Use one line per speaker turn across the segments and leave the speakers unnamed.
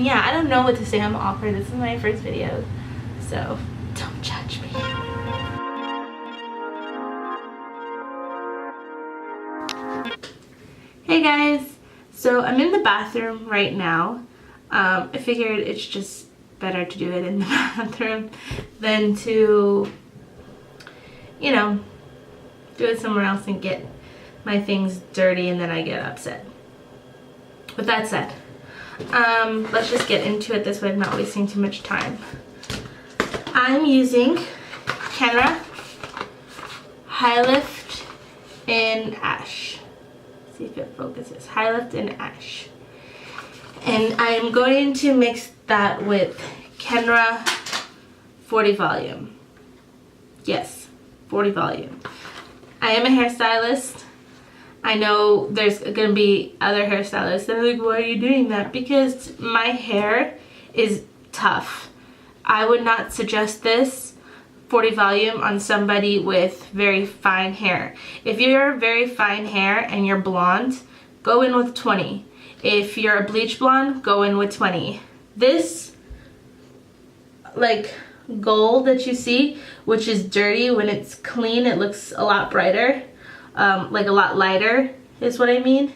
Yeah, I don't know what to say. I'm awkward. This is my first video, so don't judge me. Hey guys, so I'm in the bathroom right now. I figured it's just better to do it in the bathroom than to, you know, do it somewhere else and get my things dirty and then I get upset. With that said, let's just get into it this way. I'm not wasting too much time. I'm using Kenra High Lift in Ash. See if it focuses. High Lift in Ash. And I'm going to mix that with Kenra 40 Volume. Yes, 40 Volume. I am a hairstylist. I know there's going to be other hairstylists that are like, why are you doing that? Because my hair is tough. I would not suggest this 40 Volume on somebody with very fine hair. If you're very fine hair and you're blonde, go in with 20. If you're a bleach blonde, go in with 20. This, like, gold that you see, which is dirty, when it's clean, it looks a lot brighter. Like a lot lighter is what I mean.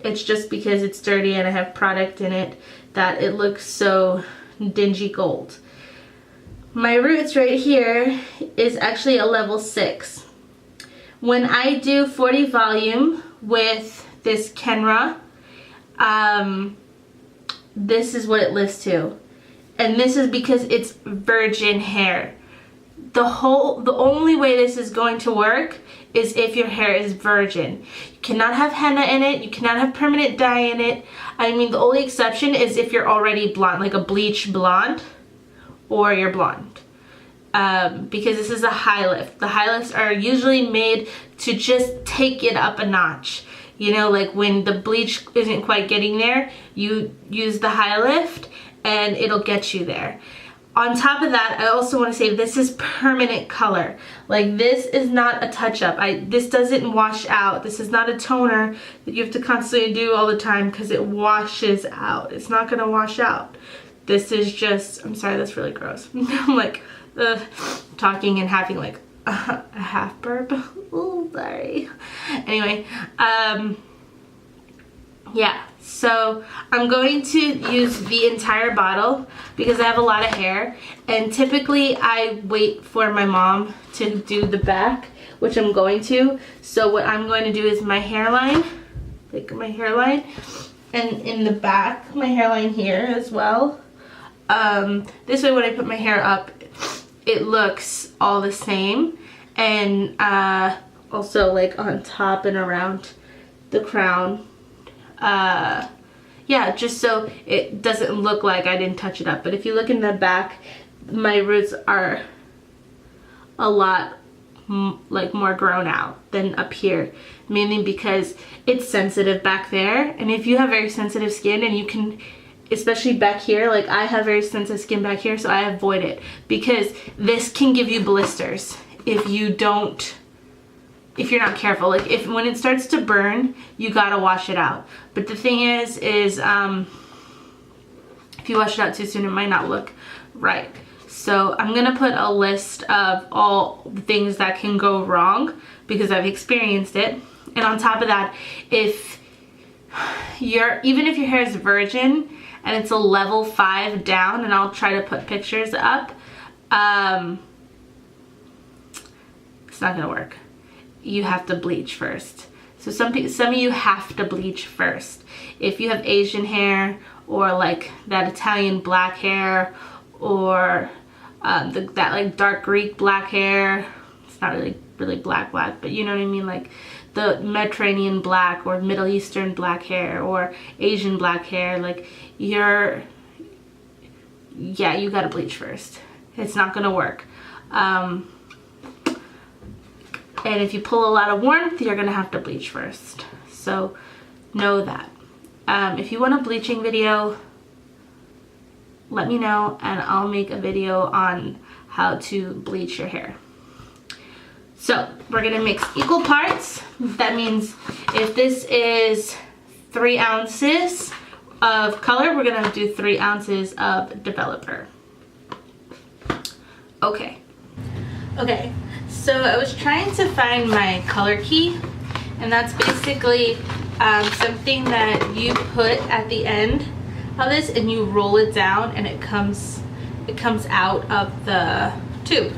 It's just because it's dirty and I have product in it that it looks so dingy gold. My roots right here is actually a level 6. When I do 40 Volume with this Kenra, this is what it lifts to. And this is because it's virgin hair. The only way this is going to work is if your hair is virgin. You cannot have henna in it. You cannot have permanent dye in it. I mean, the only exception is if you're already blonde, like a bleach blonde, or you're blonde. Because this is a high lift. The high lifts are usually made to just take it up a notch. You know, like when the bleach isn't quite getting there, you use the high lift and it'll get you there. On top of that, I also want to say this is permanent color. Like, this is not a touch-up. This doesn't wash out. This is not a toner that you have to constantly do all the time because it washes out. It's not going to wash out. This is just, I'm sorry, that's really gross. I'm like, talking and having like a half burp. Oh, sorry. Anyway, yeah, so I'm going to use the entire bottle because I have a lot of hair, and typically I wait for my mom to do the back, which I'm going to. So what I'm going to do is my hairline, like my hairline, and in the back, my hairline here as well. This way when I put my hair up, it looks all the same, and also like on top and around the crown. Yeah, just so it doesn't look like I didn't touch it up. But if you look in the back, my roots are a lot like more grown out than up here, mainly because it's sensitive back there. And if you have very sensitive skin, and you can, especially back here, like I have very sensitive skin back here, so I avoid it because this can give you blisters if you're not careful. Like when it starts to burn, you gotta wash it out. But the thing is if you wash it out too soon, it might not look right. So I'm gonna put a list of all the things that can go wrong because I've experienced it. And on top of that, even if your hair is virgin and it's a level 5 down, and I'll try to put pictures up, it's not gonna work. You have to bleach first. So some of you have to bleach first. If you have Asian hair, or like that Italian black hair, or that like dark Greek black hair, it's not really black, but you know what I mean, like the Mediterranean black or Middle Eastern black hair or Asian black hair, like you gotta bleach first. It's not gonna work. And if you pull a lot of warmth, you're gonna have to bleach first. So know that. If you want a bleaching video, let me know and I'll make a video on how to bleach your hair. So we're gonna mix equal parts. That means if this is 3 ounces, of color, we're gonna do 3 ounces of developer. Okay. Okay, so I was trying to find my color key, and that's basically something that you put at the end of this and you roll it down and it comes out of the tube.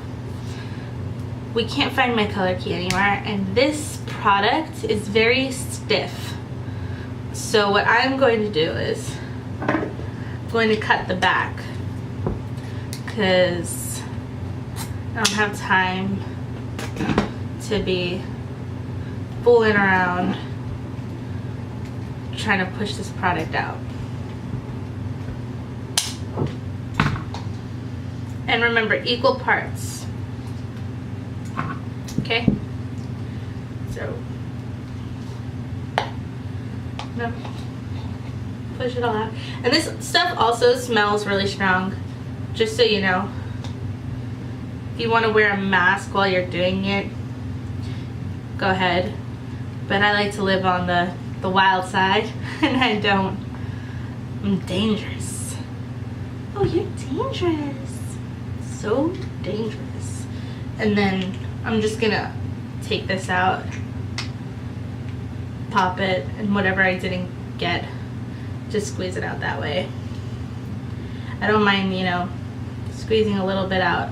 We can't find my color key anywhere, and this product is very stiff. So what I'm going to do is I'm going to cut the back because I don't have time to be fooling around trying to push this product out. And remember, equal parts. Okay? So, no. Push it all out. And this stuff also smells really strong, just so you know. If you want to wear a mask while you're doing it, go ahead. But I like to live on the wild side, and I don't. I'm dangerous. Oh, you're dangerous. So dangerous. And then I'm just gonna take this out, pop it, and whatever I didn't get, just squeeze it out that way. I don't mind, you know, squeezing a little bit out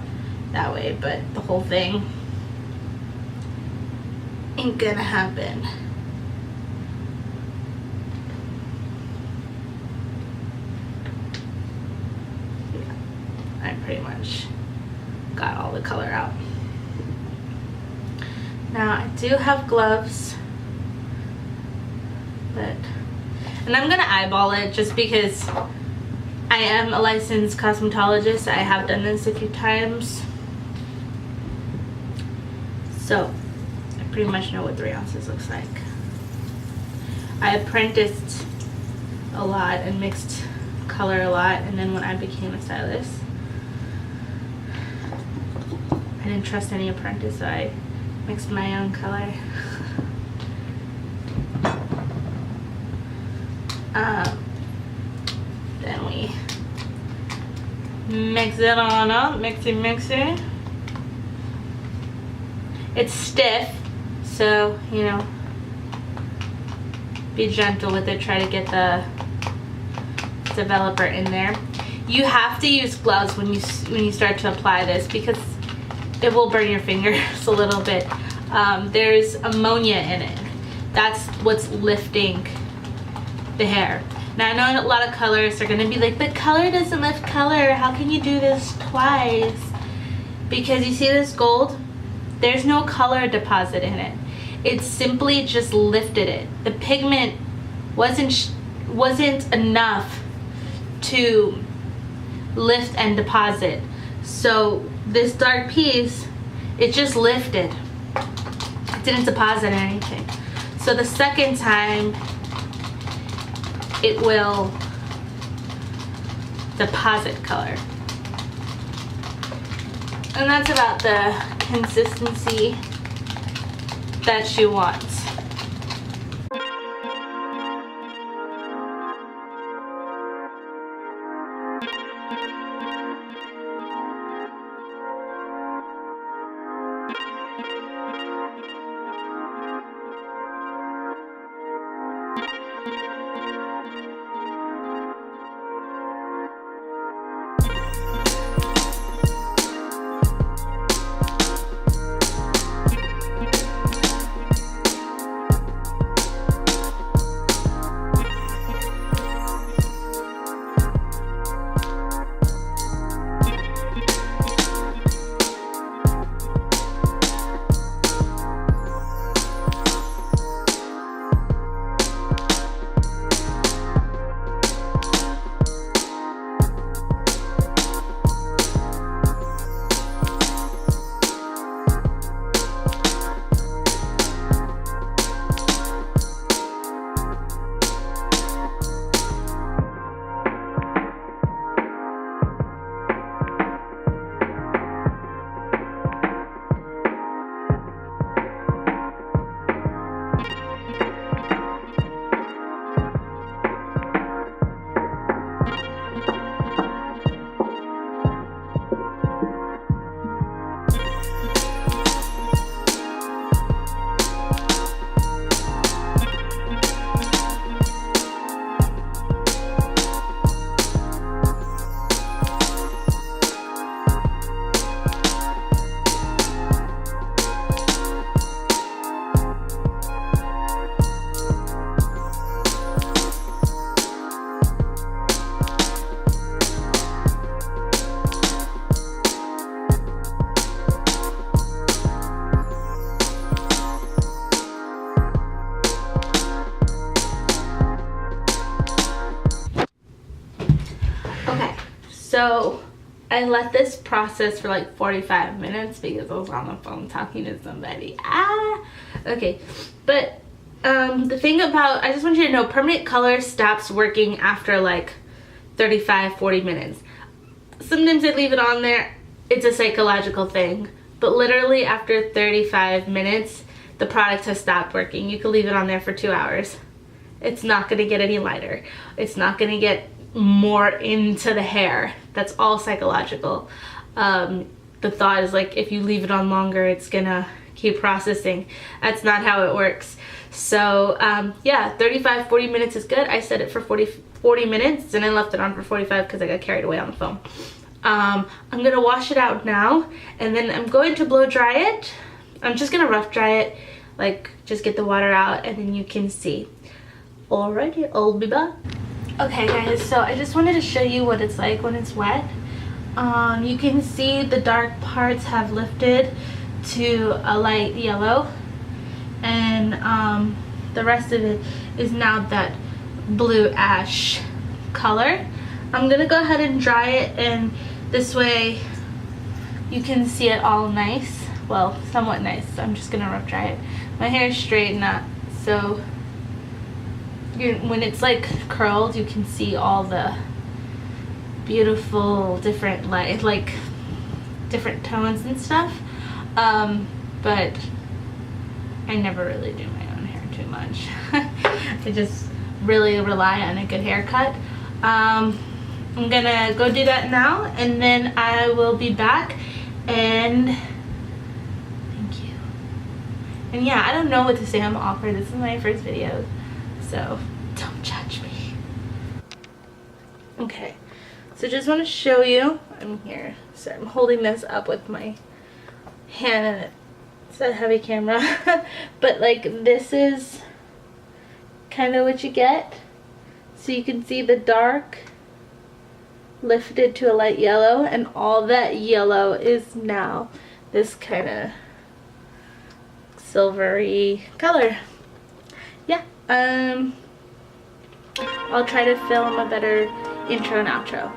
that way, but the whole thing ain't gonna happen. Yeah, I pretty much got all the color out. Now I do have gloves, and I'm gonna eyeball it just because I am a licensed cosmetologist. I have done this a few times. So, I pretty much know what 3 ounces looks like. I apprenticed a lot and mixed color a lot, and then when I became a stylist, I didn't trust any apprentice, so I mixed my own color. Then we mix it on up, mixy. It's stiff, so, you know, be gentle with it. Try to get the developer in there. You have to use gloves when you start to apply this because it will burn your fingers a little bit. There's ammonia in it. That's what's lifting the hair. Now I know a lot of colorists are gonna be like, but color doesn't lift color. How can you do this twice? Because you see this gold? There's no color deposit in it. It simply just lifted it. The pigment wasn't enough to lift and deposit. So this dark piece, it just lifted. It didn't deposit anything. So the second time, it will deposit color. And that's about the consistency that you want. So I let this process for like 45 minutes because I was on the phone talking to somebody. Okay, but the thing about, I just want you to know, permanent color stops working after like 35-40 minutes. Sometimes I leave it on there, it's a psychological thing, but literally after 35 minutes the product has stopped working. You can leave it on there for 2 hours. It's not going to get any lighter. It's not going to get more into the hair. That's all psychological. The thought is like if you leave it on longer it's gonna keep processing. That's not how it works. So yeah, 35-40 minutes is good. I set it for 40 minutes and I left it on for 45 because I got carried away on the phone. I'm gonna wash it out now and then I'm going to blow dry it. I'm just gonna rough dry it, like just get the water out and then you can see. Alrighty, I'll be back. Okay guys, so I just wanted to show you what it's like when it's wet. You can see the dark parts have lifted to a light yellow and the rest of it is now that blue ash color. I'm gonna go ahead and dry it and this way you can see it all nice, well, somewhat nice. So I'm just gonna rough dry it. My hair is straight, not so when it's like curled you can see all the beautiful different like different tones and stuff, but I never really do my own hair too much. I just really rely on a good haircut. I'm gonna go do that now and then I will be back and thank you. And yeah, I don't know what to say, I'm awkward. This is my first video, so don't judge me. Okay, so just want to show you, I'm here, so I'm holding this up with my hand and it's a heavy camera, but like this is kind of what you get. So you can see the dark lifted to a light yellow and all that yellow is now this kind of silvery color. Yeah, I'll try to film a better intro and outro.